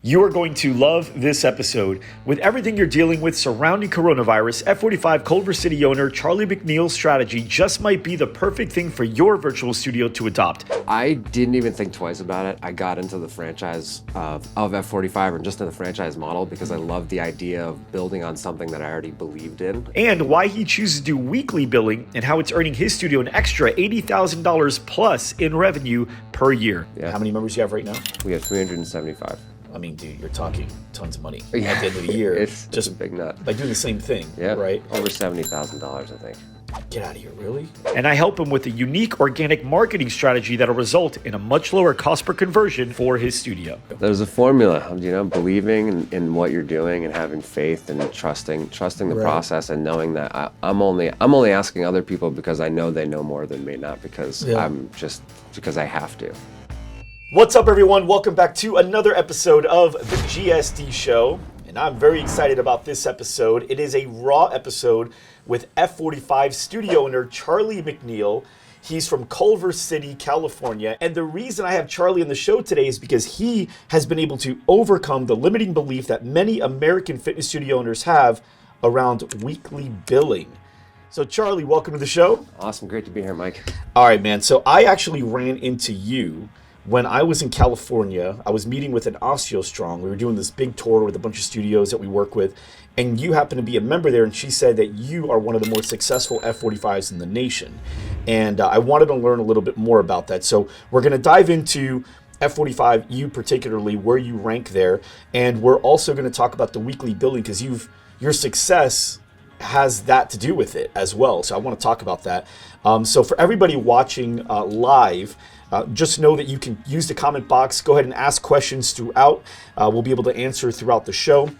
You are going to love this episode. With everything you're dealing with surrounding coronavirus, F45 Culver City owner Charlie McNeil's strategy just might be the perfect thing for your virtual studio to adopt. I didn't even think twice about it. I got into the franchise of F45 and just in the franchise model because I love the idea of building on something that I already believed in. And why he chooses to do weekly billing and how it's earning his studio an extra $80,000 plus in revenue per year. Yeah. How many members do you have right now? We have 375. I mean, dude, you're talking tons of money Yeah. at the end of the year. It's just a big nut. by doing the same thing, Yeah, right? Over $70,000, I think. Get out of here, really? And I help him with a unique organic marketing strategy that'll result in a much lower cost per conversion for his studio. There's a formula of, believing in what you're doing and having faith and trusting the Right. process and knowing that I'm only asking other people because I know they know more than me, not because because I have to. What's up, everyone? Welcome back to another episode of the GSD show. And I'm very excited about this episode. It is a raw episode with F45 studio owner Charlie McNeil. He's from Culver City, California. And the reason I have Charlie on the show today is because he has been able to overcome the limiting belief that many American fitness studio owners have around weekly billing. So Charlie, welcome to the show. Awesome. Great to be here, Mike. All right, man. So I actually ran into you when I was in California. I was meeting with an OsteoStrong. We were doing this big tour with a bunch of studios that we work with, and you happen to be a member there, and she said that you are one of the most successful F45s in the nation. And I wanted to learn a little bit more about that. So we're going to dive into F45, you particularly, where you rank there, and we're also going to talk about the weekly billing because your success has that to do with it as well. So I want to talk about that. So for everybody watching live, just know that you can use the comment box. Go ahead and ask questions throughout. We'll be able to answer throughout the show.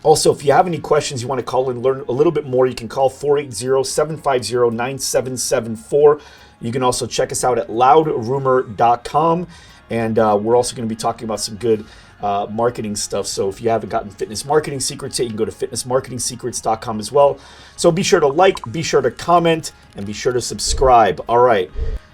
Also, if you have any questions you want to call and learn a little bit more, you can call 480-750-9774. You can also check us out at loudrumor.com. And we're also going to be talking about some good marketing stuff. So if you haven't gotten Fitness Marketing Secrets yet, you can go to fitnessmarketingsecrets.com as well. So be sure to like, be sure to comment, and be sure to subscribe. All right,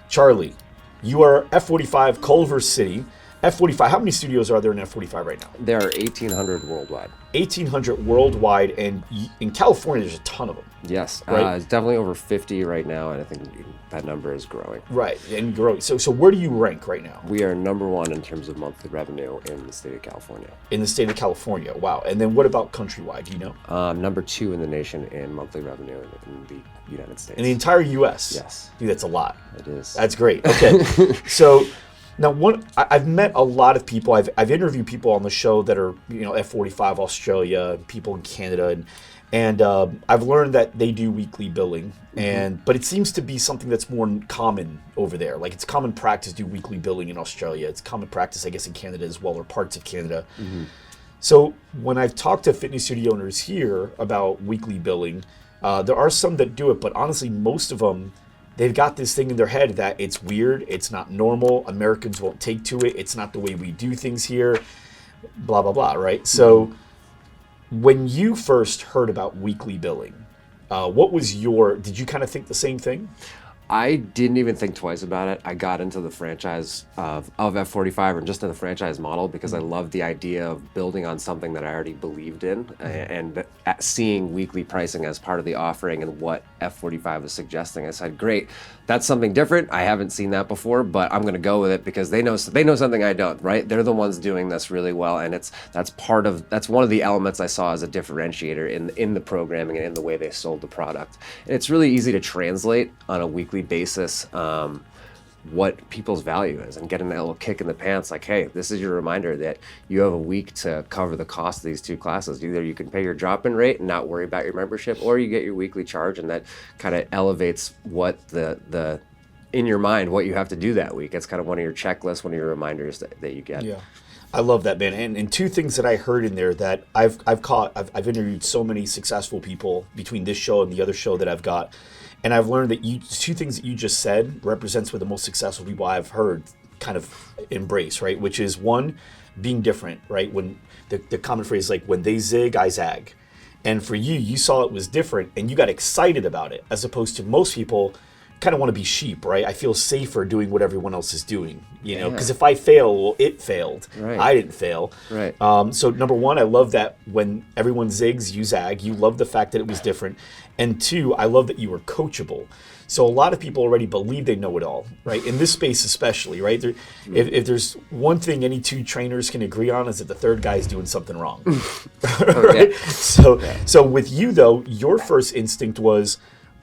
Charlie, you are F45 Culver City. F45, how many studios are there in F45 right now? There are 1,800 worldwide. 1,800 worldwide, and in California, there's a ton of them. Yes, Right. it's definitely over 50 right now, and I think that number is growing. Right, and growing. So where do you rank right now? We are number one in terms of monthly revenue in the state of California. In the state of California, wow. And then what about countrywide, do you know? Number two in the nation in monthly revenue in the United States. In the entire U.S.? Yes. Dude, that's a lot. It is. That's great. Okay. So now I've met a lot of people. I've interviewed people on the show that are, F45 Australia, people in Canada, and I've learned that they do weekly billing, but it seems to be something that's more common over there. Like, it's common practice to do weekly billing in Australia. It's common practice, I guess, in Canada as well, or parts of Canada. So when I've talked to fitness studio owners here about weekly billing, there are some that do it, but honestly, most of them, they've got this thing in their head that it's weird, it's not normal, Americans won't take to it, it's not the way we do things here, blah, blah, blah, right? So when you first heard about weekly billing, did you kind of think the same thing? I didn't even think twice about it. I got into the franchise of F45 and just in the franchise model because I love the idea of building on something that I already believed in and seeing weekly pricing as part of the offering and what F45 is suggesting. I said, great, that's something different. I haven't seen that before, but I'm going to go with it because they know something I don't, right? They're the ones doing this really well, and that's one of the elements I saw as a differentiator in the programming and in the way they sold the product. And it's really easy to translate on a weekly basis what people's value is and getting that little kick in the pants like, hey, this is your reminder that you have a week to cover the cost of these two classes. Either you can pay your drop-in rate and not worry about your membership, or you get your weekly charge, and that kind of elevates what the in your mind what you have to do that week. It's kind of one of your checklists, one of your reminders that you get. Yeah. I love that, man. And two things that I heard in there that I've interviewed so many successful people between this show and the other show that I've got. And I've learned that two things that you just said represents what the most successful people I've heard kind of embrace, right? Which is, one, being different, right? When the common phrase is like, when they zig, I zag. And for you saw it was different and you got excited about it, as opposed to most people kind of want to be sheep, right? I feel safer doing what everyone else is doing, you know, Yeah. because if I fail, well, it failed. Right. I didn't fail. Right. So number one, I love that when everyone zigs, you zag. You love the fact that it was different. And two, I love that you were coachable. So a lot of people already believe they know it all, right? In this space especially, right? If there's one thing any two trainers can agree on is that the third guy is doing something wrong, right? So with you though, your first instinct was,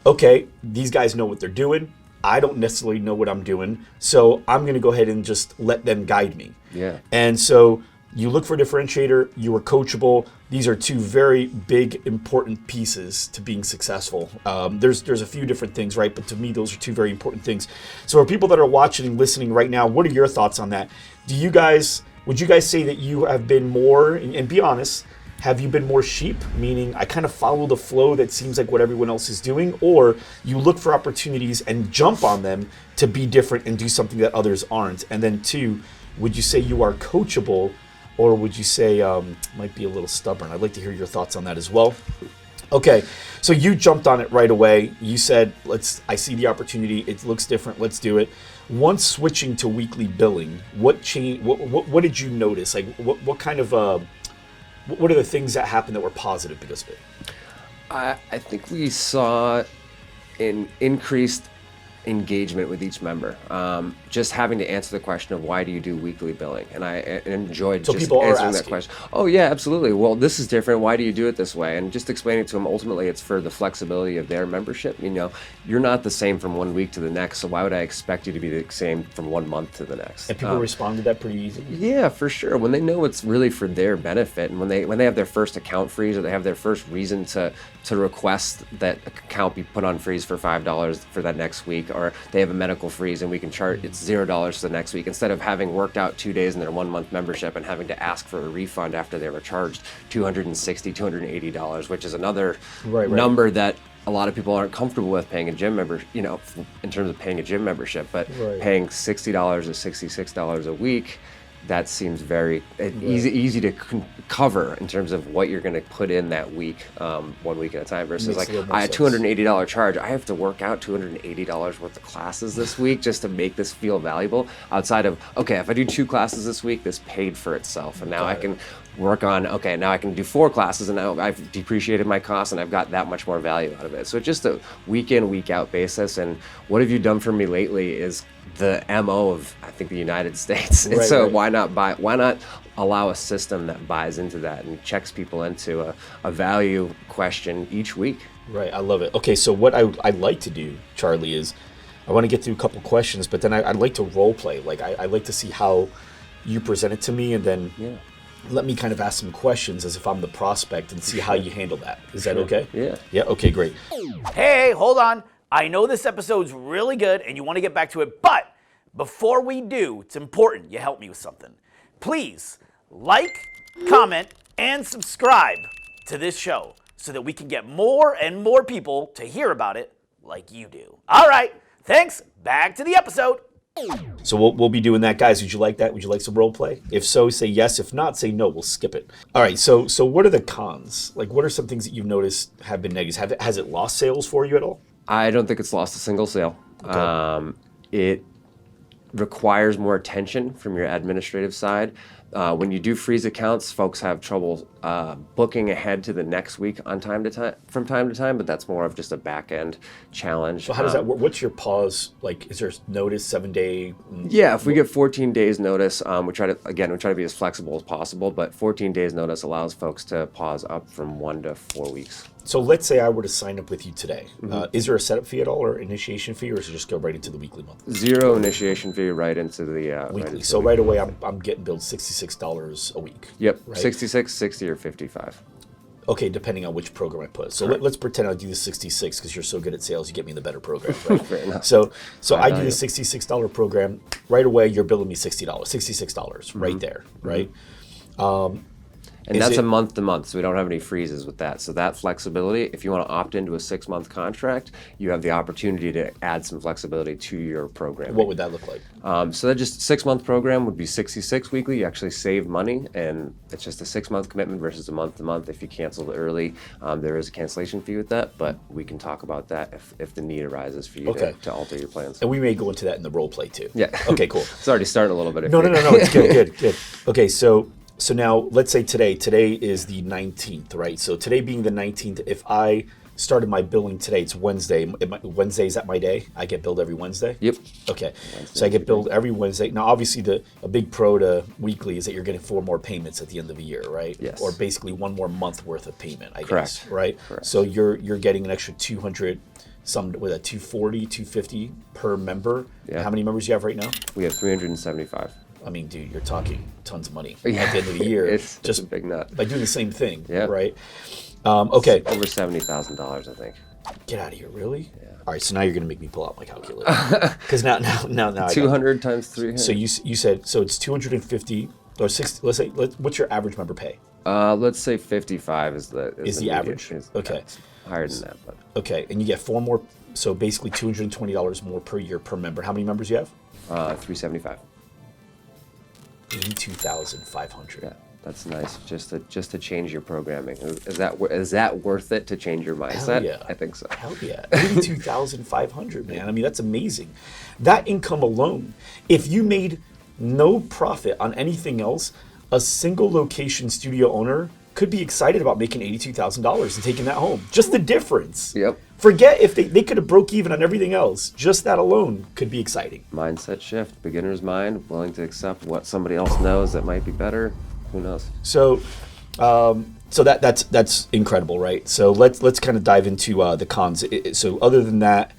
okay, these guys know what they're doing. I don't necessarily know what I'm doing, so I'm going to go ahead and just let them guide me. Yeah. And so you look for a differentiator, you were coachable. These are two very big, important pieces to being successful. There's a few different things, right? But to me, those are two very important things. So for people that are watching and listening right now, what are your thoughts on that? Would you guys say that you have been more, and be honest, have you been more sheep, meaning I kind of follow the flow that seems like what everyone else is doing, or you look for opportunities and jump on them to be different and do something that others aren't? And then two, would you say you are coachable, or would you say might be a little stubborn? I'd like to hear your thoughts on that as well. Okay, so you jumped on it right away. You said, I see the opportunity, it looks different, let's do it. Once switching to weekly billing, what changed? What did you notice? Like what kind of what are the things that happened that were positive because of it? I think we saw an increased engagement with each member. Just having to answer the question of why do you do weekly billing, and I enjoyed So just people are answering asking. that question. Oh yeah, absolutely. Well, this is different. Why do you do it this way? And just explaining to them, ultimately, it's for the flexibility of their membership. You know, you're not the same from one week to the next, so why would I expect you to be the same from 1 month to the next? And people respond to that pretty easily. Yeah, for sure. When they know it's really for their benefit, and when they have their first account freeze, or they have their first reason to request that account be put on freeze for $5 for that next week, or they have a medical freeze and we can charge it's $0 for the next week, instead of having worked out 2 days in their 1 month membership and having to ask for a refund after they were charged $260, $280, which is another number that a lot of people aren't comfortable with paying a gym member, you know, in terms of paying a gym membership, but paying $60 or $66 a week, that seems very easy to cover in terms of what you're going to put in that week, 1 week at a time, versus like a $280 charge. I have to work out $280 worth of classes this week just to make this feel valuable, outside of, okay, if I do 2 classes this week, this paid for itself. And now I can work on, okay, now I can do 4 classes, and now I've depreciated my costs and I've got that much more value out of it. So it's just a week in, week out basis. And what have you done for me lately is the MO of, I think, the United States. And why not allow a system that buys into that and checks people into a value question each week? Right, I love it. Okay, so what I'd like to do, Charlie, is I want to get through a couple questions, but then I'd like to role play. Like I'd like to see how you present it to me, and then let me kind of ask some questions as if I'm the prospect and see how you handle that. Is that okay? Yeah. Yeah, okay, great. Hey, hold on. I know this episode's really good and you want to get back to it, but before we do, it's important you help me with something. Please like, comment, and subscribe to this show so that we can get more and more people to hear about it like you do. All right, thanks. Back to the episode. So we'll be doing that, guys. Would you like that? Would you like some role play? If so, say yes. If not, say no. We'll skip it. All right. So what are the cons? Like, what are some things that you've noticed have been negatives? Has it lost sales for you at all? I don't think it's lost a single sale. Okay. It requires more attention from your administrative side. When you do freeze accounts, folks have trouble booking ahead to the next week from time to time, but that's more of just a back-end challenge. So how does that work? What's your pause? Like, is there notice, 7-day? Yeah, if we get 14 days notice, we try to be as flexible as possible, but 14 days notice allows folks to pause up from 1 to 4 weeks. So let's say I were to sign up with you today. Is there a setup fee at all, or initiation fee, or does it just go right into the weekly month? 0 initiation fee, right into the weekly. So right away, I'm getting billed $66 a week. Yep, right? 66, 60, or 55. Okay, depending on which program I put. So let's pretend I do the 66 because you're so good at sales, you get me in the better program, right? Fair enough. So I do the $66 program. Right away, you're billing me $66 right there, right? And that's a month to month, so we don't have any freezes with that. So that flexibility, if you want to opt into a 6-month contract, you have the opportunity to add some flexibility to your program. What would that look like? So that just 6-month program would be 66 weekly. You actually save money, and it's just a 6-month commitment versus a month to month. If you cancel early, there is a cancellation fee with that, but we can talk about that if the need arises for you to alter your plans. And we may go into that in the role play too. Yeah. Okay, cool. It's already starting a little bit. No, it's good. Okay, so now let's say today is the 19th, right? So today being the 19th, if I started my billing today, it's Wednesday. Wednesday, is that my day? I get billed every Wednesday? Yep. Okay, so I get billed every Wednesday. Now, obviously, a big pro to weekly is that you're getting 4 more payments at the end of the year, right? Yes. Or basically 1 more month worth of payment, I Correct. guess, right? Correct. So you're getting an extra 200, with a 240, 250 per member. Yeah. How many members do you have right now? We have 375. I mean, dude, you're talking tons of money Yeah. at the end of the year. It's just a big nut. by doing the same thing, Yeah. right? Okay. Over $70,000, I think. Get out of here, really? Yeah. All right, so now you're gonna make me pull out my calculator because now I 200 times 300. So you said so it's 250 or 60. Let's say what's your average member pay? Let's say 55 is the the average. Okay. It's higher than that, but Okay, and you get 4 more. So basically $220 more per year per member. How many members do you have? 375. 82,500. Yeah, that's nice. Just to change your programming. Is that worth it to change your mindset? Hell yeah. I think so. Hell yeah. 82,500, man. I mean, that's amazing. That income alone, if you made no profit on anything else, a single location studio owner could be excited about making $82,000 and taking that home. Just the difference. Yep. Forget if they could have broke even on everything else. Just that alone could be exciting. Mindset shift. Beginner's mind, willing to accept what somebody else knows that might be better. Who knows? So, that's incredible, right? So let's kind of dive into the cons. So other than that,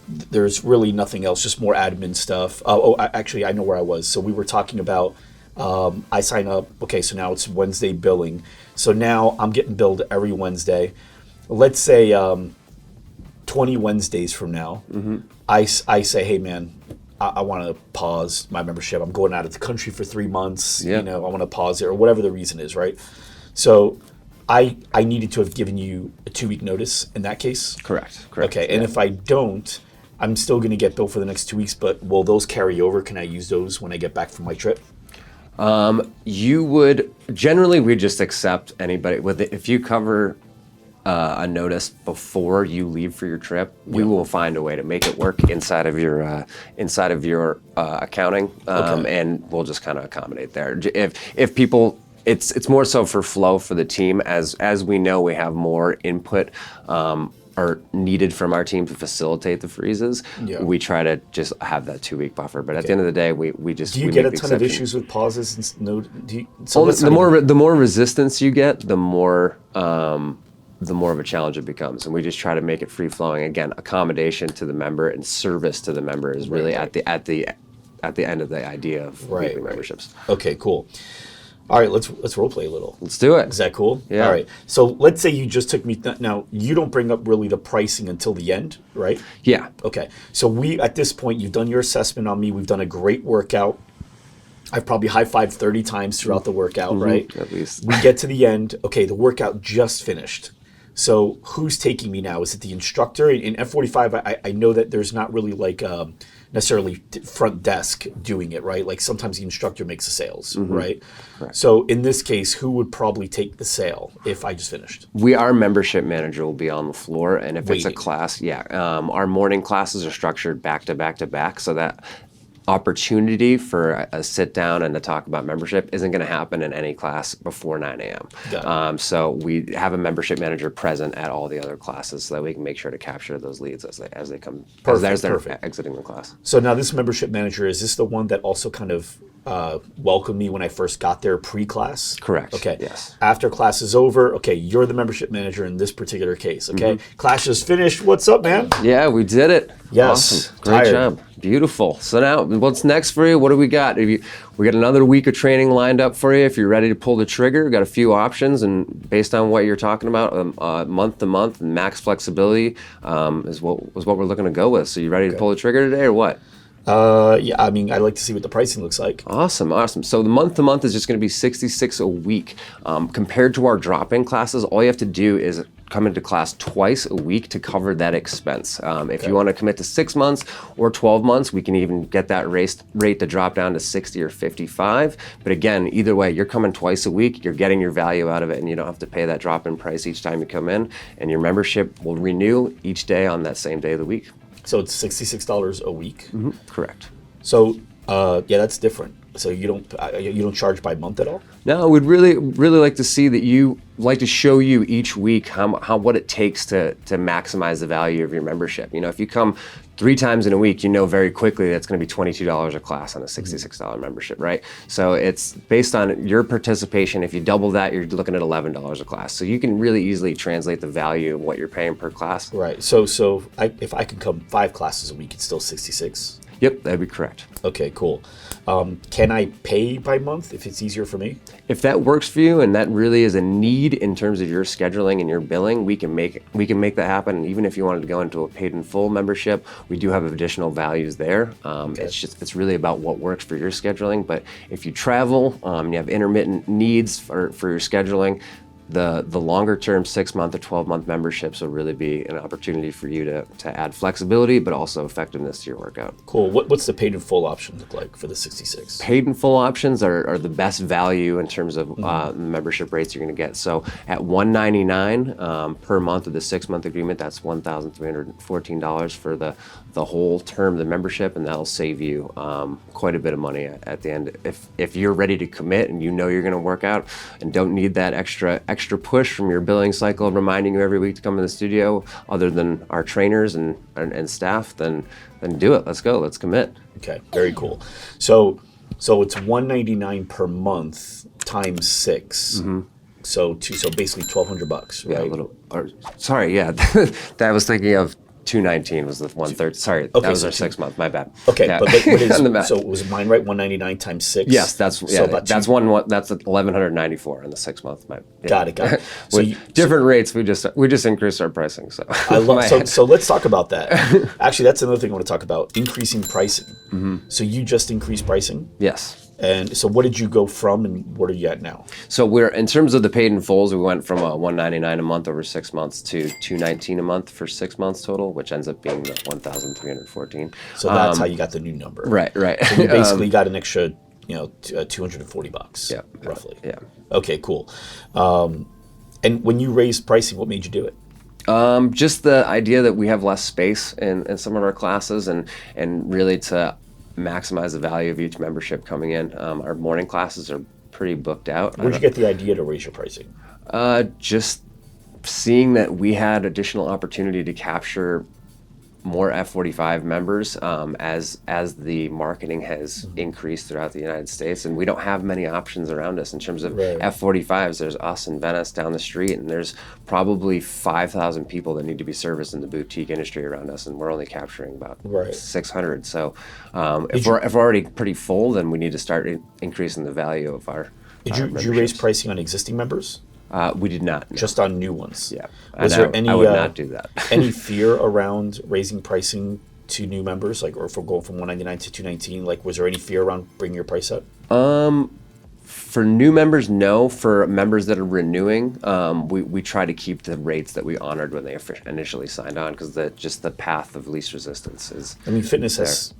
there's really nothing else. Just more admin stuff. Actually, I know where I was. So we were talking about. I sign up. Okay, so now it's Wednesday billing. So now I'm getting billed every Wednesday. Let's say 20 Wednesdays from now, I say, hey man, I want to pause my membership. I'm going out of the country for 3 months. Yeah. I want to pause it or whatever the reason is, right? So I needed to have given you a 2-week notice in that case. Correct. Okay, and if I don't, I'm still going to get billed for the next 2 weeks. But will those carry over? Can I use those when I get back from my trip? You would generally we just accept anybody with it. If you cover a notice before you leave for your trip, we will find a way to make it work inside of your accounting, and we'll just kind of accommodate there. If people, it's more so for flow for the team as we know we have more input. Are needed from our team to facilitate the freezes. Yeah. We try to just have that 2-week buffer, but at the end of the day, we just do you we get a make the ton of exception. issues with pauses and no? The more resistance you get, the more of a challenge it becomes, and we just try to make it free flowing. Again, accommodation to the member and service to the member is really at the end of the idea of weekly memberships. Okay, cool. All right, let's role play a little. Let's do it. Is that cool? Yeah. All right. So let's say you just took me. Now you don't bring up really the pricing until the end, right? Yeah. Okay. So we at this point, you've done your assessment on me. We've done a great workout. I've probably high-fived 30 times throughout the workout, right? At least. We get to the end. Okay, the workout just finished. So who's taking me now? Is it the instructor? In F45, I know that there's not really like necessarily front desk doing it, right? Like sometimes the instructor makes the sales, right? Correct. So in this case, who would probably take the sale if I just finished? Our membership manager will be on the floor, and if it's a Waiting. class, our morning classes are structured back to back to back, so that opportunity for a sit down and to talk about membership isn't going to happen in any class before 9 a.m. Got it. So we have a membership manager present at all the other classes so that we can make sure to capture those leads as they come, as they're Perfect. exiting the class. So now this membership manager, is this the one that also kind of welcomed me when I first got there pre-class? Correct. Okay. Yes. After class is over, okay, you're the membership manager in this particular case, okay? Class is finished. What's up, man? Yeah, we did it. Yes. Awesome. Great Tired. job. Beautiful. So now, what's next for you? What do we got? We got another week of training lined up for you. If you're ready to pull the trigger, we've got a few options, and based on what you're talking about, month to month, max flexibility is what we're looking to go with. So you ready to pull the trigger today, or what? Yeah, I mean, I'd like to see what the pricing looks like. Awesome, awesome. So the month to month is just going to be $66 a week. Compared to our drop-in classes, all you have to do is come into class twice a week to cover that expense. If you want to commit to 6 months or 12 months, we can even get that rate to drop down to 60 or 55. But again, either way, you're coming twice a week, you're getting your value out of it, and you don't have to pay that drop-in price each time you come in, and your membership will renew each day on that same day of the week. So it's $66 a week? Mm-hmm. Correct. So, yeah, that's different. So you don't charge by month at all? No, we'd really like to see that you like to show you each week how what it takes to maximize the value of your membership. You know, if you come 3 times in a week, you know very quickly that's going to be $22 a class on a $66 membership, right? So it's based on your participation. If you double that, you're looking at $11 a class. So you can really easily translate the value of what you're paying per class. Right. So if I can come 5 classes a week, it's still 66. Yep, that'd be correct. Okay, cool. Can I pay by month if it's easier for me? If that works for you and that really is a need in terms of your scheduling and your billing, we can make that happen. And even if you wanted to go into a paid in full membership, we do have additional values there. Okay. It's really about what works for your scheduling. But if you travel, you have intermittent needs for your scheduling, the longer term 6-month or 12-month memberships will really be an opportunity for you to add flexibility, but also effectiveness to your workout. Cool. What's the paid in full option look like for the 66? Paid in full options are the best value in terms of membership rates you're going to get. So at $199 per month of the 6-month agreement, that's $1,314 for the whole term of the membership, and that'll save you quite a bit of money at the end. If you're ready to commit and you know you're going to work out and don't need that extra push from your billing cycle reminding you every week to come to the studio, other than our trainers and staff, then do it. Let's go. Let's commit. Okay, very cool. So it's $199 per month times 6. Mm-hmm. So basically $1,200, right? Yeah, sorry, yeah. That I was thinking of. $219 was the 1/3. Sorry, okay, that was our 6 month. My bad. Okay, yeah. but what is so was mine right? $199 times 6. Yes, that's $1,194 in the 6 month. Got it. So different rates. We just increased our pricing. So I love. So let's talk about that. Actually, that's another thing I want to talk about: increasing pricing. Mm-hmm. So you just increased pricing? Yes. And so what did you go from and what are you at now? So we're, in terms of the paid in fulls, we went from $199 a month over 6 months to $219 a month for 6 months total, which ends up being the $1,314. So that's how you got the new number. Right. So you basically got an extra, $240. Yeah. Roughly. Yeah. Okay, cool. And when you raised pricing, what made you do it? Just the idea that we have less space in some of our classes and really to maximize the value of each membership coming in. Our morning classes are pretty booked out. Where'd you get the idea to raise your pricing? Just seeing that we had additional opportunity to capture more F45 members as the marketing has increased throughout the United States, and we don't have many options around us in terms of F45s. There's us in Venice down the street, and there's probably 5,000 people that need to be serviced in the boutique industry around us, and we're only capturing about 600. So if we're already pretty full, then we need to start increasing the value of our. Did you raise pricing on existing members? We did not. No. Just on new ones. Yeah. Was there any? I would not do that. Any fear around raising pricing to new members, like, or if we're going from $199 to $219? Like, was there any fear around bringing your price up? For new members, no. For members that are renewing, we try to keep the rates that we honored when they initially signed on, because just the path of least resistance is. I mean, fitness has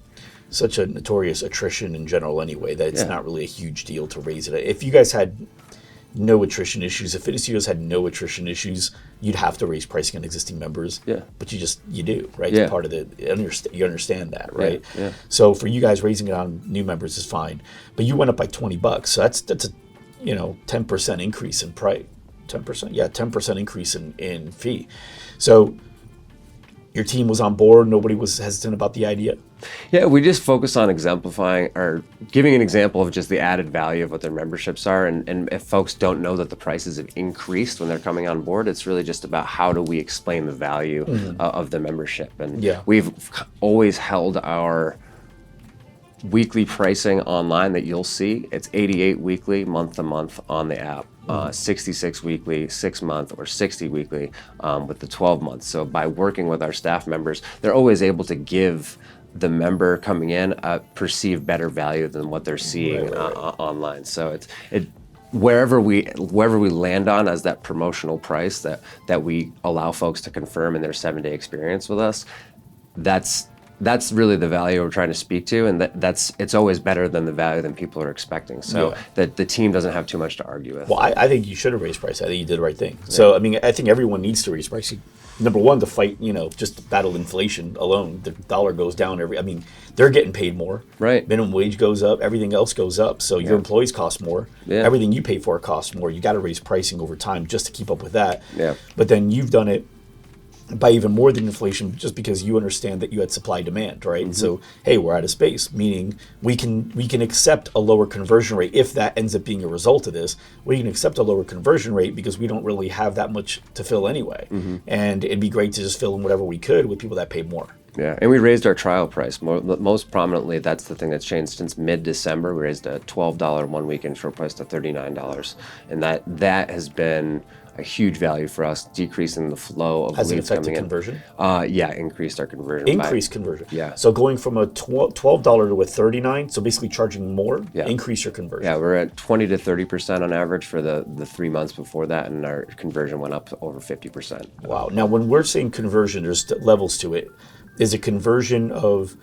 such a notorious attrition in general anyway that it's not really a huge deal to raise it. If you guys had no attrition issues, if fitness studios had no attrition issues, you'd have to raise pricing on existing members. Yeah. But you do, right? Yeah. It's part of you understand that, right? Yeah. So for you guys, raising it on new members is fine. But you went up by $20. So that's a 10% increase in price. 10%? Yeah, 10% increase in fee. So your team was on board, nobody was hesitant about the idea? Yeah, we just focus on exemplifying or giving an example of just the added value of what their memberships are. And if folks don't know that the prices have increased when they're coming on board, it's really just about how do we explain the value of the membership. And we've always held our weekly pricing online that you'll see. It's $88 weekly, month to month on the app. 66 weekly, 6 month, or 60 weekly with the 12 months. So by working with our staff members, they're always able to give the member coming in perceive better value than what they're seeing online. So wherever we land on as that promotional price that we allow folks to confirm in their 7-day experience with us, that's really the value we're trying to speak to, and it's always better than the value than people are expecting. So that the team doesn't have too much to argue with. Well, I think you should have raised price. I think you did the right thing. So I mean, I think everyone needs to raise price. Number one, to fight, just to battle inflation alone. The dollar goes down they're getting paid more. Right. Minimum wage goes up. Everything else goes up. So your employees cost more. Yeah. Everything you pay for costs more. You got to raise pricing over time just to keep up with that. Yeah. But then you've done it by even more than inflation, just because you understand that you had supply demand, right? And so, hey, we're out of space, meaning we can accept a lower conversion rate if that ends up being a result of this. We can accept a lower conversion rate because we don't really have that much to fill anyway, and it'd be great to just fill in whatever we could with people that pay more. Yeah, and we raised our trial price. Most prominently, that's the thing that's changed since mid-December. We raised a $12 one-week intro price to $39, and that has been a huge value for us, decreasing the flow of Has it leads affected coming conversion? Yeah, increased our conversion. Increased conversion. Yeah. So going from a $12 to a $39, so basically charging more, Yeah. increase your conversion. Yeah, we're at 20 to 30% on average for the 3 months before that, and our conversion went up to over 50%. Wow. Now, when we're saying conversion, there's levels to it. Is it conversion of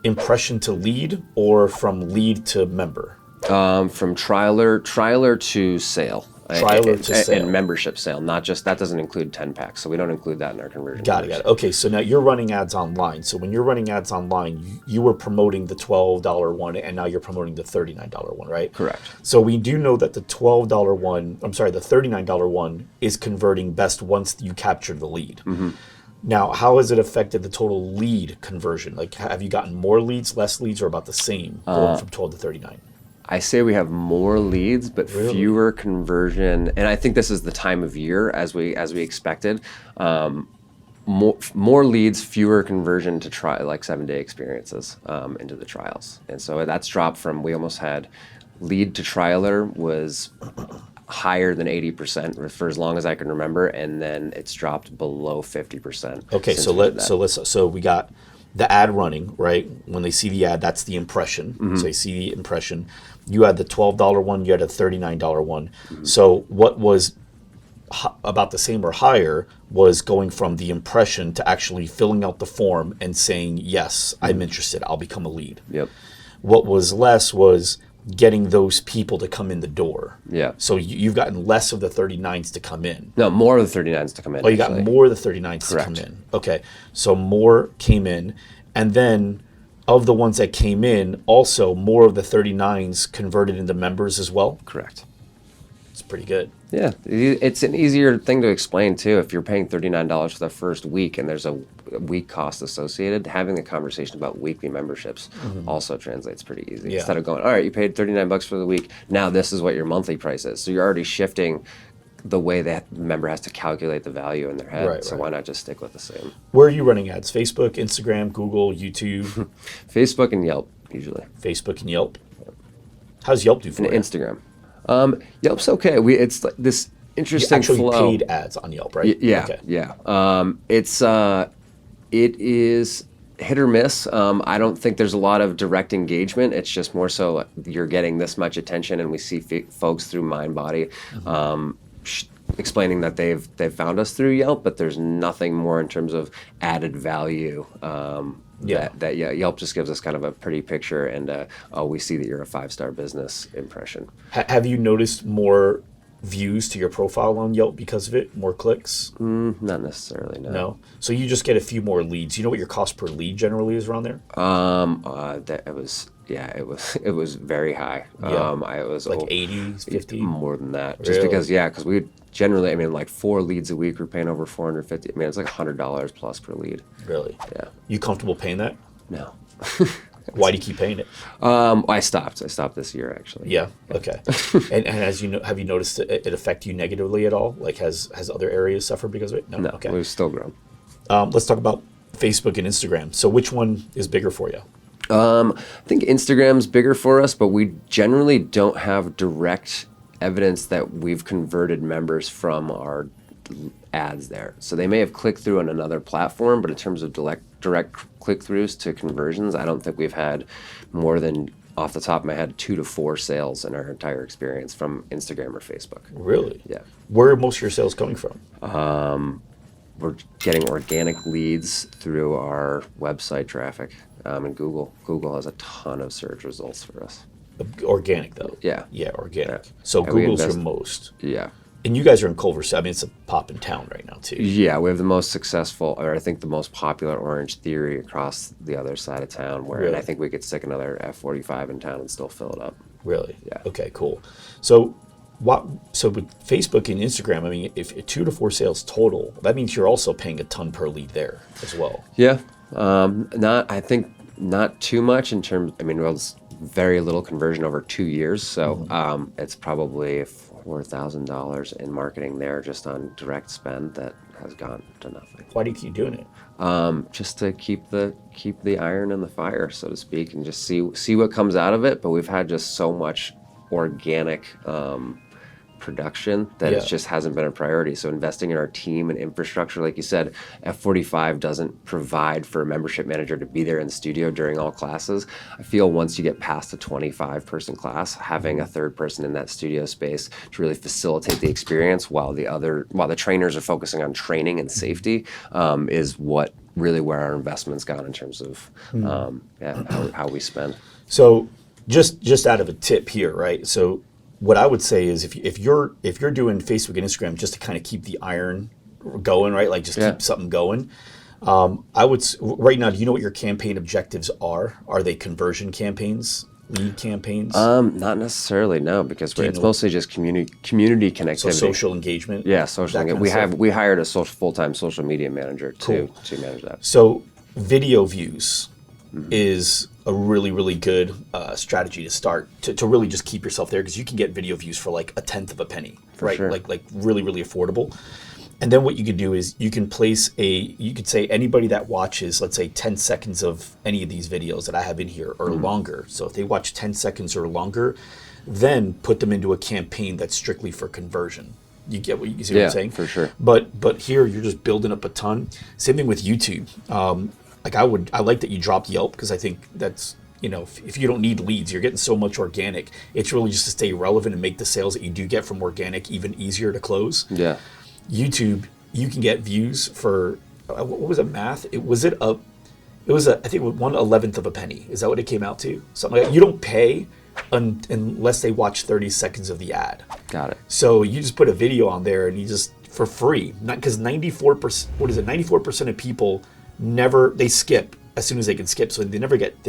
impression to lead or from lead to member? From trialer to sale. Trialer to sale. And membership sale, not just, that doesn't include 10 packs, so we don't include that in our conversion. Got it. Okay, so now you're running ads online. So when you're running ads online, you were promoting the $12 one, and now you're promoting the $39 one, right? Correct. So we do know that the the $39 one is converting best once you capture the lead. Now, how has it affected the total lead conversion? Like, have you gotten more leads, less leads, or about the same going from 12 to 39? I say we have more leads, but fewer conversion. And I think this is the time of year as we expected. More leads, fewer conversion to try, like 7-day experiences into the trials. And so that's dropped from, we almost had lead to trialer was higher than 80% for as long as I can remember, and then it's dropped below 50%. Okay, so we got the ad running, right? When they see the ad, that's the impression. So they see the impression. You had the $12 one, you had a $39 one. So what was about the same or higher was going from the impression to actually filling out the form and saying, yes, I'm interested, I'll become a lead. Yep. What was less was getting those people to come in the door. Yeah. So you've gotten less of the 39s to come in. No, more of the 39s to come in. Oh, you got more of the 39s to come in. Okay. So more came in. And then of the ones that came in, also more of the 39s converted into members as well? Correct. It's pretty good. Yeah. It's an easier thing to explain, too. If you're paying $39 for the first week and there's a week cost associated, having a conversation about weekly memberships also translates pretty easy. Yeah. Instead of going, all right, you paid $39 for the week, now this is what your monthly price is. So you're already shifting the way that the member has to calculate the value in their head. So why not just stick with the same? Where are you running ads? Facebook, Instagram, Google, YouTube? Facebook and Yelp, usually. Facebook and Yelp. How's Yelp do for And you? Instagram. Yelp's okay. It's like this interesting Actually flow. paid ads on Yelp, right? Yeah, Okay. yeah. It is hit or miss. I don't think there's a lot of direct engagement. It's just more so you're getting this much attention, and we see folks through MindBody explaining that they've found us through Yelp, but there's nothing more in terms of added value. Yelp just gives us kind of a pretty picture, and we see that you're a 5-star business impression. Have you noticed more views to your profile on Yelp because of it? More clicks? Not necessarily, no. No. So you just get a few more leads. You know what your cost per lead generally is around there? It was very high. It was like 80, 50? More than that. Really? Just because we generally, like 4 leads a week, we're paying over $450. It's like $100 plus per lead. Really? Yeah. You comfortable paying that? No. Why do you keep paying it? I stopped this year, actually. Yeah. Okay. and as you know, have you noticed it affect you negatively at all? Like has other areas suffered because of it? No. Okay. We've still grown. Let's talk about Facebook and Instagram. So which one is bigger for you? I think Instagram's bigger for us, but we generally don't have direct evidence that we've converted members from our ads there. So they may have clicked through on another platform, but in terms of direct direct click-throughs to conversions, I don't think we've had more than, off the top of my head, 2 to 4 sales in our entire experience from Instagram or Facebook. Really? Yeah. Where are most of your sales coming from? We're getting organic leads through our website traffic and Google. Google has a ton of search results for us. Organic, though. Yeah. Yeah, organic. Yeah. So And we Google's your invest- most. Yeah. And you guys are in Culver City. I mean, it's a pop in town right now, too. Yeah, we have the most successful, or I think the most popular Orange Theory across the other side of town, where and Really? I think we could stick another F45 in town and still fill it up. Really? Yeah. Okay, cool. So so with Facebook and Instagram, I mean, if 2 to 4 sales total, that means you're also paying a ton per lead there as well. Yeah, I think not too much in terms. I mean, it was very little conversion over 2 years, so it's probably $4,000 in marketing there just on direct spend that has gone to nothing. Why do you keep doing it? Just to keep the iron in the fire, so to speak, and just see what comes out of it. But we've had just so much organic production that it Yeah. just hasn't been a priority. So investing in our team and infrastructure, like you said, F45 doesn't provide for a membership manager to be there in the studio during all classes. I feel once you get past a 25-person class, having a third person in that studio space to really facilitate the experience while the trainers are focusing on training and safety is what really where our investment's gone in terms of how we spend. So just out of a tip here, right? So what I would say is if you're doing Facebook and Instagram just to kind of keep the iron going, right? Like just keep something going. I would right now. Do you know what your campaign objectives are? Are they conversion campaigns, lead campaigns? Not necessarily, no, because it's mostly just community connectivity. So social engagement. Yeah, social that engagement. kind of We hired a full-time social media manager Cool. to manage that. So video views is a really, really good strategy to start to really just keep yourself there, because you can get video views for like a tenth of a penny, right? sure. Like really, really affordable. And then what you could do is you can you could say anybody that watches, let's say 10 seconds of any of these videos that I have in here or longer. So if they watch 10 seconds or longer, then put them into a campaign that's strictly for conversion. You get what you see what I'm saying? For sure. But here you're just building up a ton. Same thing with YouTube. I like that you dropped Yelp, because I think that's, if you don't need leads, you're getting so much organic. It's really just to stay relevant and make the sales that you do get from organic even easier to close. Yeah. YouTube, you can get views for what was it, math? I think it was 1/11th of a penny. Is that what it came out to? Something like that. You don't pay unless they watch 30 seconds of the ad. Got it. So you just put a video on there and you just for free. Not because 94%. What is it? 94% of people they skip as soon as they can skip. So they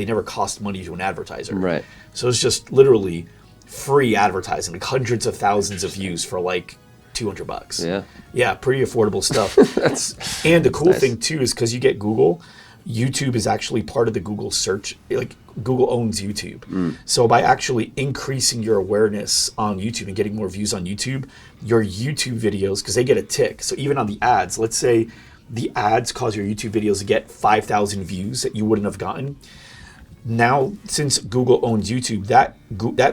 never cost money to an advertiser. Right. So it's just literally free advertising, like hundreds of thousands of views for like $200. Yeah. Yeah, pretty affordable stuff. And the cool thing too is because you get Google, YouTube is actually part of the Google search. Like Google owns YouTube. So by actually increasing your awareness on YouTube and getting more views on YouTube, your YouTube videos, because they get a tick. So even on the ads, let's say the ads cause your YouTube videos to get 5,000 views that you wouldn't have gotten. Now, since Google owns YouTube, that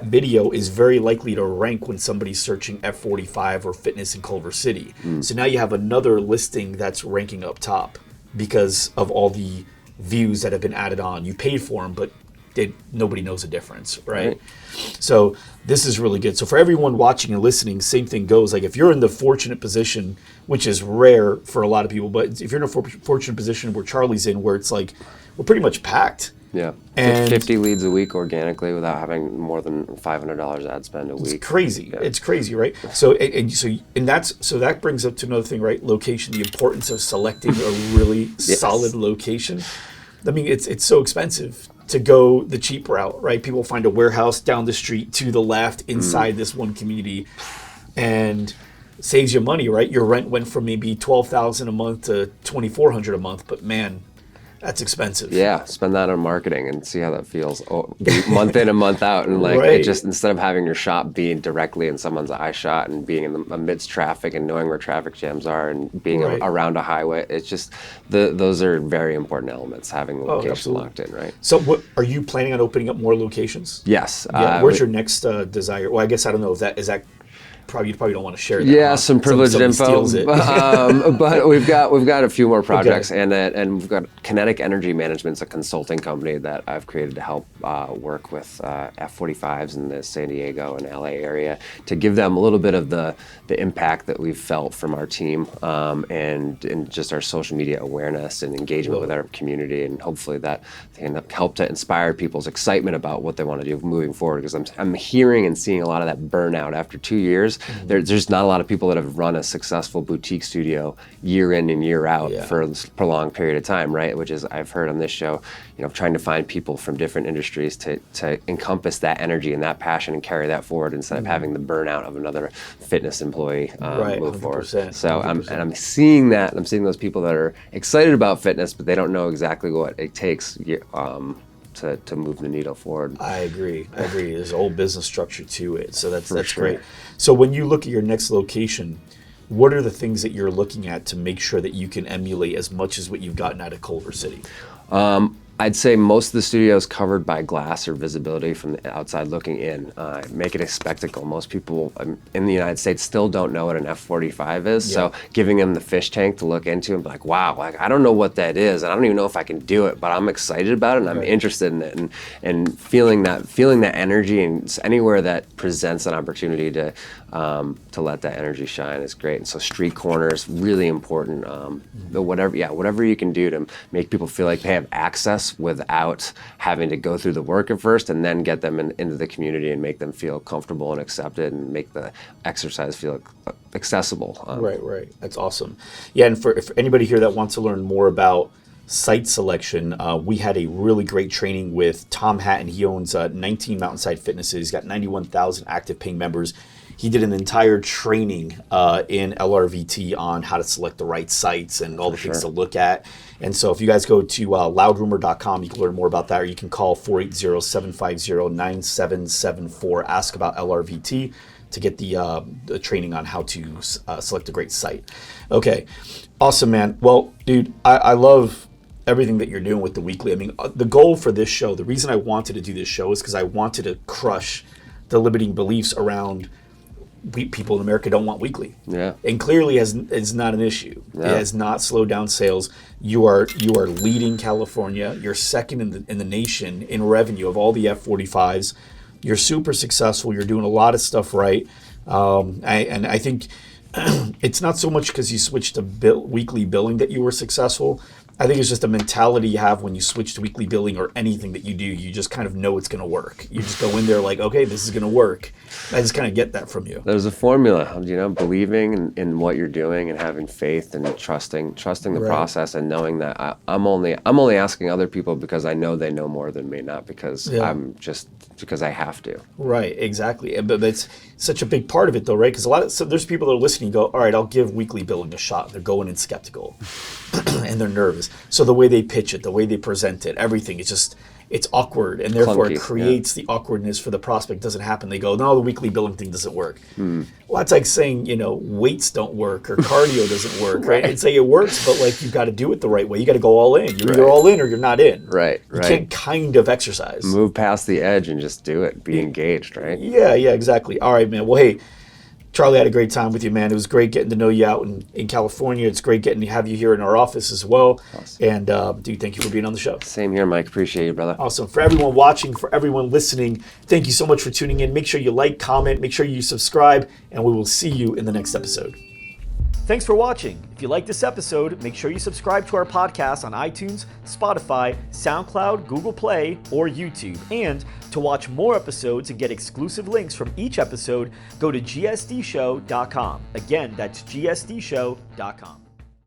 video is very likely to rank when somebody's searching F45 or fitness in Culver City. So now you have another listing that's ranking up top because of all the views that have been added on. You paid for them, but nobody knows the difference, right? So this is really good. So for everyone watching and listening, same thing goes. Like if you're in the fortunate position, which is rare for a lot of people, but if you're in a fortunate position where Charlie's in, where it's like we're pretty much packed. Yeah, And 50 leads a week organically without having more than $500 ad spend a week. It's crazy. Yeah. It's crazy, right? So that brings up to another thing, right? Location, the importance of selecting a really solid location. I mean, it's so expensive to go the cheap route, right? People find a warehouse down the street to the left inside this one community, and saves you money, right? Your rent went from maybe $12,000 a month to $2,400 a month, but man, that's expensive. Yeah, spend that on marketing and see how that feels month in and month out. And like, Right. it just, instead of having your shop being directly in someone's eye shot and being in the amidst traffic and knowing where traffic jams are and being Right. around a highway, it's just, those are very important elements, having the location absolutely. locked in, right? So what are you planning on opening up more locations? Yes. Yeah. Where's your next desire? Well, I guess I don't know if that is that. you probably don't want to share that. Yeah, some privileged info. Steals it. But we've got a few more projects, and we've got Kinetic Energy Management's a consulting company that I've created to help work with F45s in the San Diego and LA area to give them a little bit of the impact that we've felt from our team, and just our social media awareness and engagement with our community, and hopefully that can help to inspire people's excitement about what they want to do moving forward. Because I'm hearing and seeing a lot of that burnout after 2 years. There's just not a lot of people that have run a successful boutique studio year in and year out for a prolonged period of time, right? Which is, I've heard on this show, trying to find people from different industries to encompass that energy and that passion and carry that forward instead of having the burnout of another fitness employee move forward. So I'm seeing that, and I'm seeing those people that are excited about fitness, but they don't know exactly what it takes to move the needle forward. I agree. There's a whole business structure to it, so that's sure. great. So when you look at your next location, what are the things that you're looking at to make sure that you can emulate as much as what you've gotten out of Culver City? I'd say most of the studio is covered by glass or visibility from the outside looking in. Make it a spectacle. Most people in the United States still don't know what an F45 is, so giving them the fish tank to look into and be like, wow, I don't know what that is, and I don't even know if I can do it, but I'm excited about it and I'm interested in it, and feeling that energy, and anywhere that presents an opportunity to let that energy shine is great. And so street corners, really important. Whatever you can do to make people feel like they have access without having to go through the work at first, and then get them into the community and make them feel comfortable and accepted, and make the exercise feel accessible. Right. That's awesome. Yeah, and for anybody here that wants to learn more about site selection, we had a really great training with Tom Hatton. He owns 19 Mountainside Fitnesses. He's got 91,000 active paying members. He did an entire training in LRVT on how to select the right sites and all the things to look at. And so if you guys go to loudrumor.com, you can learn more about that, or you can call 480-750-9774, ask about LRVT to get the training on how to select a great site. Okay, awesome, man. Well, dude, I love everything that you're doing with the weekly. I mean, the goal for this show, the reason I wanted to do this show is because I wanted to crush the limiting beliefs around people in America don't want weekly. Yeah. And clearly is not an issue. Yeah. It has not slowed down sales. You are leading California. You're second in the nation in revenue of all the F45s. You're super successful. You're doing a lot of stuff right. I think it's not so much because you switched to weekly billing that you were successful. I think it's just a mentality you have when you switch to weekly billing or anything that you do. You just kind of know it's going to work. You just go in there like, okay, this is going to work. I just kind of get that from you. There's a formula, believing in what you're doing and having faith and trusting the process, and knowing that I'm only asking other people because I know they know more than me, not because because I have to. Right, exactly. But that's such a big part of it, though, right? Because there's people that are listening go, all right, I'll give weekly billing a shot. They're going in skeptical and they're nervous. So the way they pitch it, the way they present it, everything, it's awkward, and therefore it creates the awkwardness for the prospect. Doesn't happen. They go, no, the weekly billing thing doesn't work. Well, that's like saying, weights don't work or cardio doesn't work, right? It's like it works, but like you've got to do it the right way. You got to go all in. You're either all in or you're not in. Right. You can't kind of exercise. Move past the edge and just do it. Be engaged, right? Yeah, exactly. All right, man. Well, hey, Charlie, had a great time with you, man. It was great getting to know you out in California. It's great getting to have you here in our office as well. Awesome. And dude, thank you for being on the show. Same here, Mike. Appreciate you, brother. Awesome. For everyone watching, for everyone listening, thank you so much for tuning in. Make sure you like, comment, make sure you subscribe, and we will see you in the next episode. Thanks for watching. If you like this episode, make sure you subscribe to our podcast on iTunes, Spotify, SoundCloud, Google Play, or YouTube. And to watch more episodes and get exclusive links from each episode, go to gsdshow.com. Again, that's gsdshow.com.